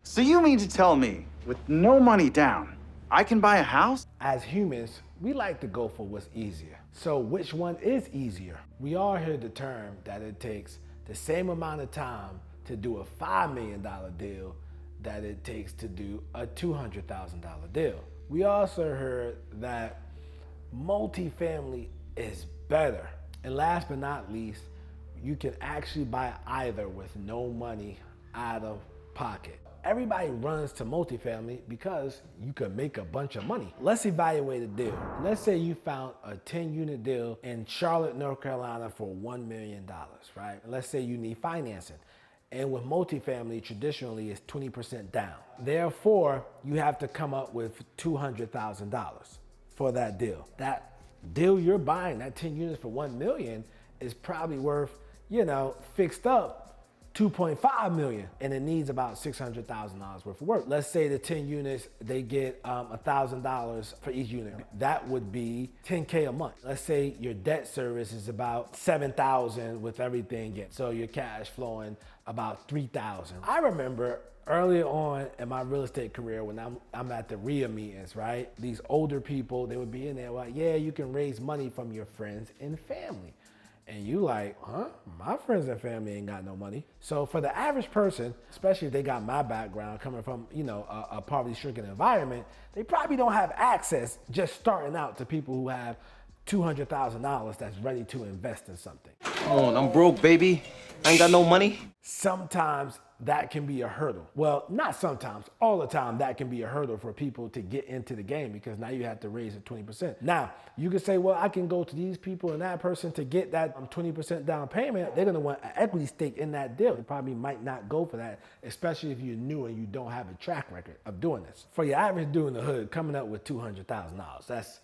So you mean to tell me, with no money down, I can buy a house? As humans, we like to go for what's easier. So which one is easier? We all hear the term that it takes the same amount of time to do a $5 million deal that it takes to do a $200,000 deal. We also heard that multifamily is better. And last but not least, you can actually buy either with no money out of pocket. Everybody runs to multifamily because you can make a bunch of money. Let's evaluate a deal. Let's say you found a 10-unit deal in Charlotte, North Carolina for $1 million, right? Let's say you need financing. And with multifamily, traditionally, it's 20% down. Therefore, you have to come up with $200,000 for that deal. That deal you're buying, that 10 units for $1 million, is probably worth, fixed up $2.5 million, and it needs about $600,000 worth of work. Let's say the 10 units, they get $1,000 for each unit. That would be $10K a month. Let's say your debt service is about $7,000 with everything in. So your cash flowing about $3,000. I remember early on in my real estate career when I'm at the RIA meetings, right? These older people, they would be in there like, yeah, you can raise money from your friends and family. And you like, huh? My friends and family ain't got no money. So for the average person, especially if they got my background coming from, a poverty-stricken environment, they probably don't have access just starting out to people who have $200,000 that's ready to invest in something. Come on, I'm broke, baby. I ain't got no money. Sometimes that can be a hurdle. Well, not sometimes, all the time that can be a hurdle for people to get into the game because now you have to raise it 20%. Now, you can say, well, I can go to these people and that person to get that 20% down payment. They're gonna want an equity stake in that deal. They probably might not go for that, especially if you're new and you don't have a track record of doing this. For your average dude in the hood, coming up with $200,000, that's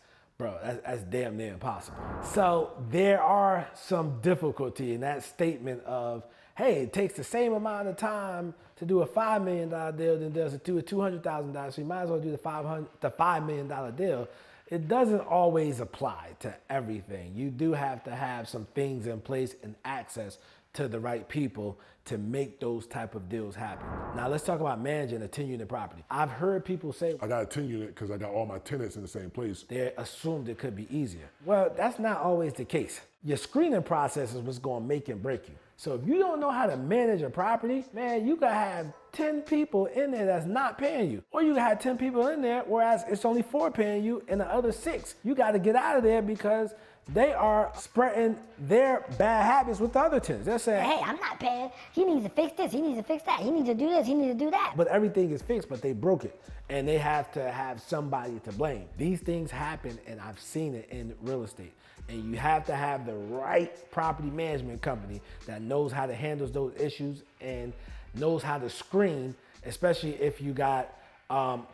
damn near impossible. So there are some difficulty in that statement of, hey, it takes the same amount of time to do a $5 million deal than it does to do a $200,000, so you might as well do the $5 million deal. It doesn't always apply to everything. You do have to have some things in place and access to the right people to make those type of deals happen. Now let's talk about managing a 10-unit property. I've heard people say, I got a 10-unit because I got all my tenants in the same place. They assumed it could be easier. Well, that's not always the case. Your screening process is what's gonna make and break you. So if you don't know how to manage a property, man, you gotta have 10 people in there that's not paying you. Or you gotta have 10 people in there, whereas it's only 4 paying you and the other 6, you gotta get out of there because they are spreading their bad habits with the other tenants. They're saying, hey, I'm not paying. He needs to fix this. He needs to fix that. He needs to do this. He needs to do that. But everything is fixed, but they broke it. And they have to have somebody to blame. These things happen, and I've seen it in real estate. And you have to have the right property management company that knows how to handle those issues and knows how to screen, especially if you got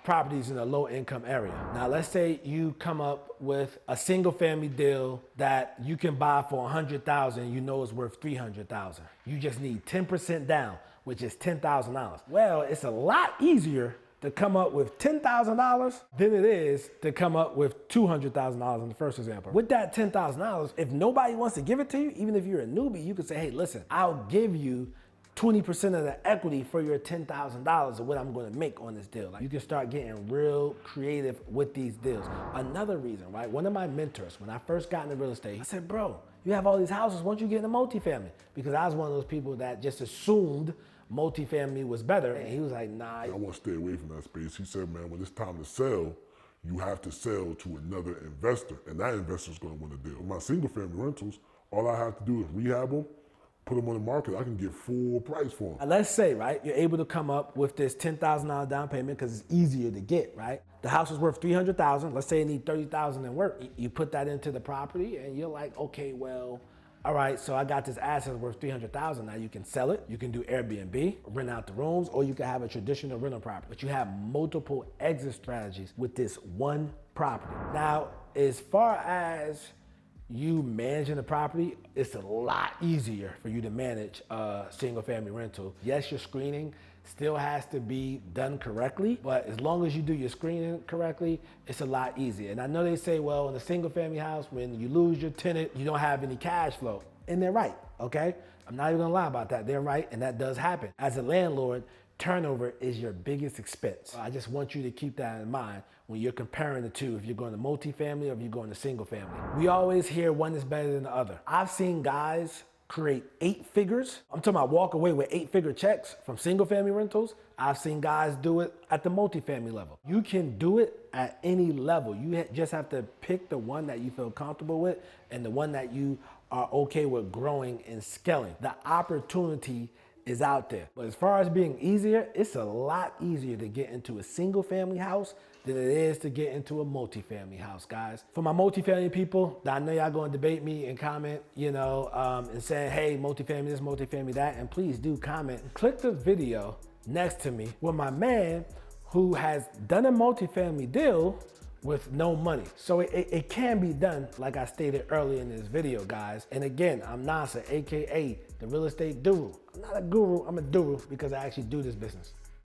properties in a low income area. Now, let's say you come up with a single family deal that you can buy for $100,000, you know it's worth $300,000. You just need 10% down, which is $10,000. Well, it's a lot easier to come up with $10,000 than it is to come up with $200,000 in the first example. With that $10,000, if nobody wants to give it to you, even if you're a newbie, you can say, hey, listen, I'll give you 20% of the equity for your $10,000 of what I'm gonna make on this deal. Like, you can start getting real creative with these deals. Another reason, right? One of my mentors, when I first got into real estate, I said, bro, you have all these houses, why don't you get into multifamily? Because I was one of those people that just assumed multifamily was better. And he was like, nah. I want to stay away from that space. He said, man, when it's time to sell, you have to sell to another investor, and that investor's gonna win the deal. My single family rentals, all I have to do is rehab them, put them on the market, I can get full price for them. And let's say, right, you're able to come up with this $10,000 down payment because it's easier to get, right? The house is worth $300,000. Let's say it needs $30,000 in work. You put that into the property and you're like, okay, well, all right, so I got this asset worth $300,000. Now you can sell it, you can do Airbnb, rent out the rooms, or you can have a traditional rental property. But you have multiple exit strategies with this one property. Now, as far as you managing the property, it's a lot easier for you to manage a single family rental. Yes, your screening still has to be done correctly, but as long as you do your screening correctly, it's a lot easier. And I know they say, well, in a single family house, when you lose your tenant, you don't have any cash flow. And they're right, okay? I'm not even gonna lie about that. They're right, and that does happen. As a landlord, turnover is your biggest expense. I just want you to keep that in mind when you're comparing the two, if you're going to multifamily or if you're going to single family. We always hear one is better than the other. I've seen guys create 8 figures. I'm talking about walk away with 8-figure checks from single family rentals. I've seen guys do it at the multifamily level. You can do it at any level. You just have to pick the one that you feel comfortable with and the one that you are okay with growing and scaling. The opportunity is out there. But as far as being easier, it's a lot easier to get into a single family house than it is to get into a multifamily house, guys. For my multifamily people, I know y'all gonna debate me and comment, and saying, hey, multifamily this, multifamily that, and please do comment. Click the video next to me with my man who has done a multifamily deal with no money. So it can be done, like I stated earlier in this video, guys. And again, I'm Nasser, AKA the real estate guru. I'm not a guru, I'm a duru because I actually do this business.